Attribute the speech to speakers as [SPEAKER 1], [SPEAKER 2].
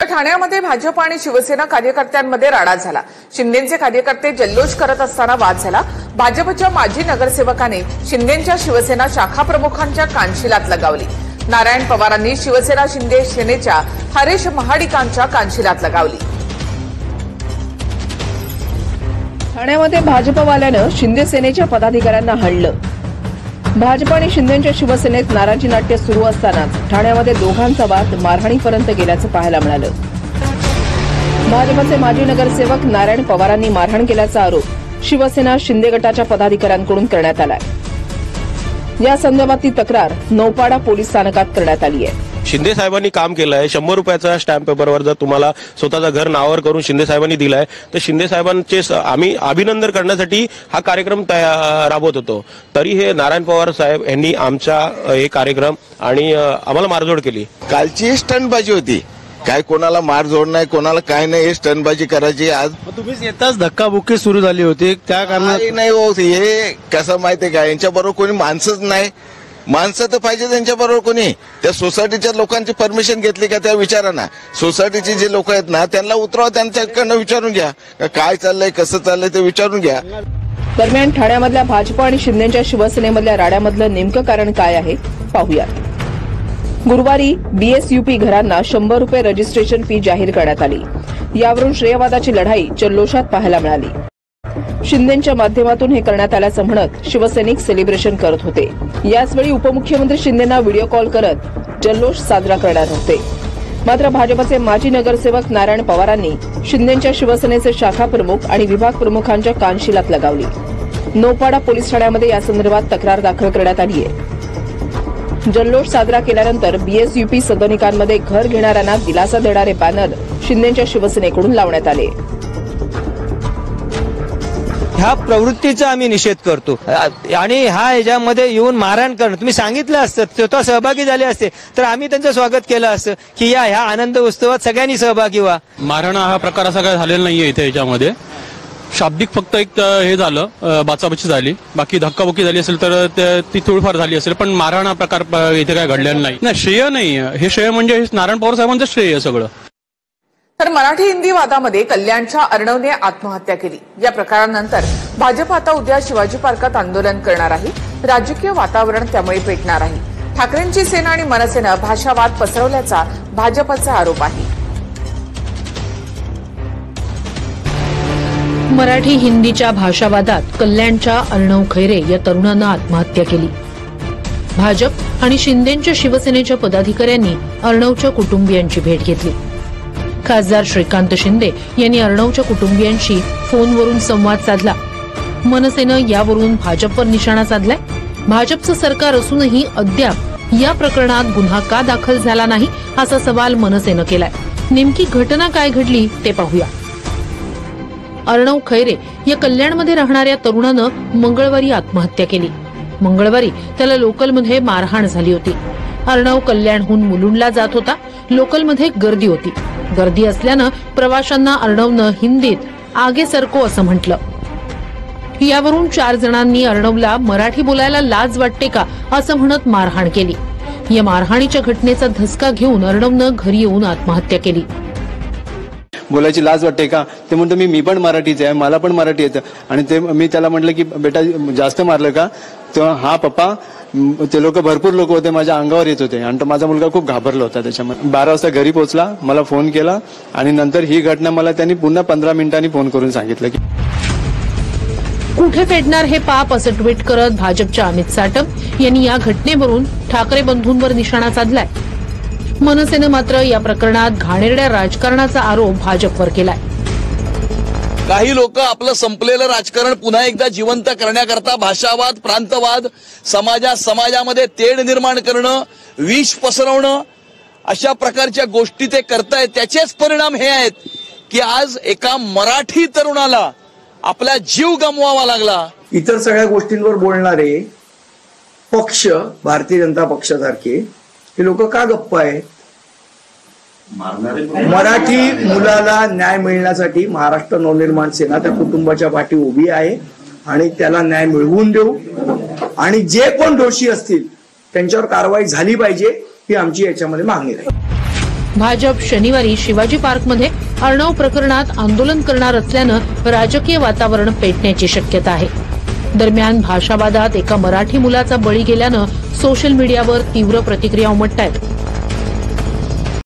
[SPEAKER 1] ठाण्यामध्ये भाजप आणि शिवसेना कार्यकर्त्यांमध्ये राडा झाला। शिंदेचे कार्यकर्ते जल्लोष करत असताना वाद झाला। भाजपच्या माजी नगरसेवकाने शिंदेच्या शिवसेना शाखा प्रमुखांच्या कानशिलात लगावली। नारायण पवारांनी शिवसेना शिंदे सेनेच्या हरीश महाडिकांच्या कानशिलात लगावली।
[SPEAKER 2] ठाण्यामध्ये भाजपवाल्यानं शिंदे सेनेच्या पदाधिकाऱ्यांना हडलं। भाजप आणि शिंदेच्या शिवसेनेत नाराजी नाट्य सुरू असतानाच ठाण्यामध्ये दोघांचा वाद मारहाणीपर्यंत गेल्याचं पाहायला मिळालं। भाजपचे माजी नगरसेवक नारायण पवारांनी मारहाण केल्याचा आरोप शिवसेना शिंदे गटाच्या पदाधिकाऱ्यांकडून करण्यात आलाय। या संदर्भातली तक्रार नौपाडा पोलीस स्थानकात करण्यात आली आहे।
[SPEAKER 3] शिंदे साहेबांनी काम केलंय। 100 रुपयाचा स्टॅम्प पेपरवर जर तुम्हाला स्वतःचं घर नावावर करून शिंदे साहेबांनी दिलाय तर शिंदे साहेबांचे आम्ही अभिनंदन करण्यासाठी हा कार्यक्रम राबवत होतो। तरी हे नारायण पवार साहेब यांनी आमचा हे कार्यक्रम आणि आम्हाला मारझोड केली।
[SPEAKER 4] कालची स्टंटबाजी होती, काय कोणाला मारझोड नाही, कोणाला काय नाही, स्टंटबाजी करायची। आज
[SPEAKER 5] तुम्हीच येताच धक्काबुक्की सुरू झाली होती, त्या कारणाने
[SPEAKER 4] नाही हो। हे कसं माहितीये का, यांच्याबरोबर कोणी माणसंच नाही। माणसं तर पाहिजे त्यांच्याबरोबर कोणी। त्या सोसायटीच्या लोकांची परमिशन घेतली का त्या विचारांना? सोसायटीचे जे लोक आहेत ना त्यांना उतरवा, त्यांच्याकडनं विचारून घ्या काय चाललंय, कसं चाललंय ते विचारून घ्या।
[SPEAKER 2] दरम्यान ठाण्यामधल्या भाजप आणि शिंदेच्या शिवसेनेमधल्या राड्यामधलं नेमकं कारण काय आहे पाहूयात। गुरुवारी बीएसयूपी घरांना 100 रुपये रजिस्ट्रेशन फी जाहीर करण्यात आली। यावरून श्रेयवादाची लढाई जल्लोषात पाहायला मिळाली। शिंदेच्या माध्यमातून हे करण्यात आल्याचं म्हणत शिवसैनिक सेलिब्रेशन करत होते। याचवेळी उपमुख्यमंत्री शिंदेंना व्हिडिओ कॉल करत जल्लोष साजरा करणार होते। मात्र भाजपचे माजी नगरसेवक नारायण पवारांनी शिंदेच्या शिवसेनेचे शाखा प्रमुख आणि विभाग प्रमुखांच्या कानशिलात लगावली। नौपाडा पोलीस ठाण्यामध्ये यासंदर्भात तक्रार दाखल करण्यात आली आहे। जल्लोष साजरा केल्यानंतर बीएसयूपी सदनिकांमध्ये घर घेणाऱ्यांना दिलासा देणारे बॅनर शिंदेच्या शिवसेनेकडून लावण्यात आले।
[SPEAKER 5] ह्या प्रवृत्तीचा आम्ही निषेध करतो आणि ह्याच्यामध्ये येऊन मारहाण करणं, तुम्ही सांगितलं असतं, स्वतः सहभागी झाले असते तर आम्ही त्यांचं स्वागत केलं असतं की ह्या आनंद उत्सवात सगळ्यांनी सहभागी व्हा।
[SPEAKER 6] मारहाण हा प्रकार असा काय झालेला नाहीये इथे। याच्यामध्ये शाब्दिक फक्त एक हे झालं, बाचाबाची झाली, बाकी धक्काबुक्की झाली असेल तर ती थोडीफार झाली असेल, पण मारहाण हा प्रकार इथे काय घडलेला नाही। श्रेय नाही, हे श्रेय म्हणजे नारायण पवार साहेबांचं श्रेय आहे सगळं।
[SPEAKER 1] तर मराठी हिंदी वादामध्ये कल्याणच्या अर्णवने आत्महत्या केली। या प्रकारानंतर भाजप आता उद्या शिवाजी पार्कात आंदोलन करणार आहे। राजकीय वातावरण त्यामुळे पेटणार आहे। ठाकरेंची सेना आणि मनसेनं भाषावाद पसरवल्याचा भाजपचा आरोप आहे।
[SPEAKER 7] मराठी हिंदीच्या भाषावादात कल्याणच्या अर्णव खैरे या तरुणानं आत्महत्या केली। भाजप आणि शिंदेच्या शिवसेनेच्या पदाधिकाऱ्यांनी अर्णवच्या कुटुंबियांची भेट घेतली। खासदार श्रीकांत शिंदे यांनी अर्णवच्या कुटुंबियांशी फोनवरून संवाद साधला। मनसेनं यावरून भाजपवर निशाणा साधलाय। भाजपचं सरकार असूनही अद्याप या प्रकरणात गुन्हा का दाखल झाला नाही असा सवाल मनसेनं केलाय। नेमकी घटना काय घडली ते पाहूया। अर्णव खैरे या कल्याणमध्ये राहणाऱ्या तरुणानं मंगळवारी आत्महत्या केली। मंगळवारी त्याला लोकलमध्ये मारहाण झाली होती। अर्णव कल्याणहून मुलुंडला जात होता। लोकलमध्ये गर्दी होती। गर्दी असल्यानं प्रवाशांना अर्णवनं हिंदीत आगे सरको असं म्हटलं। यावरून 4 जणांनी अर्णवला मराठी बोलायला लाज वाटते का असं म्हणत मारहाण केली। या मारहाणीच्या घटनेचा धसका घेऊन अर्णवनं घरी येऊन आत्महत्या केली।
[SPEAKER 5] बोलायची लाज वाटते का ते म्हणतो, मी पण मराठीच आहे, मला पण मराठी येतं। आणि ते मी त्याला म्हटलं की बेटा जास्त मारलं का? तेव्हा हा पप्पा, ते लोक भरपूर लोक होते, माझ्या अंगावर येत होते आणि माझा मुलगा खूप घाबरला होता। त्याच्यामध्ये 12 वाजता घरी पोहोचला, मला फोन केला आणि नंतर ही घटना मला त्यांनी पुन्हा 15 मिनिटांनी फोन करून सांगितलं की
[SPEAKER 7] कुठे फेडणार हे पाप असं ट्विट करत भाजपच्या अमित साटम यांनी या घटनेवरून ठाकरे बंधूंवर निशाणा साधलाय। मनसेनं मात्र या प्रकरणात घाणेरड्या राजकारणाचा आरोप भाजपवर केलाय।
[SPEAKER 8] काही लोक आपलं संपलेलं राजकारण पुन्हा एकदा जिवंत करण्याकरता भाषावाद, प्रांतवाद, समाजामध्ये तेढ निर्माण करणं, विष पसरवणं, अशा प्रकारच्या गोष्टी ते करतायत। त्याचेच परिणाम हे आहेत की आज एका मराठी तरुणाला आपला जीव गमवावा लागला।
[SPEAKER 9] इतर सगळ्या गोष्टींवर बोलणारे पक्ष, भारतीय जनता पक्षासारखे, हे लोक का गप्प आहे? मराठी मुलाला न्याय मिळण्यासाठी महाराष्ट्र नवनिर्माण सेना त्या कुटुंबाच्या पाठी उभी आहे आणि त्याला न्याय मिळवून देऊ आणि जे कोण दोषी असतील त्यांच्यावर कारवाई झाली पाहिजे ही आमची याच्यामध्ये मागणी आहे।
[SPEAKER 7] भाजप शनिवारी शिवाजी पार्कमध्ये अर्णव प्रकरणात आंदोलन करणार असल्यानं राजकीय वातावरण पेटण्याची शक्यता आहे. दरम्यान भाषावादात एका मराठी मुलाचा बळी गेल्यानं सोशल मीडियावर तीव्र प्रतिक्रिया उमटतायत.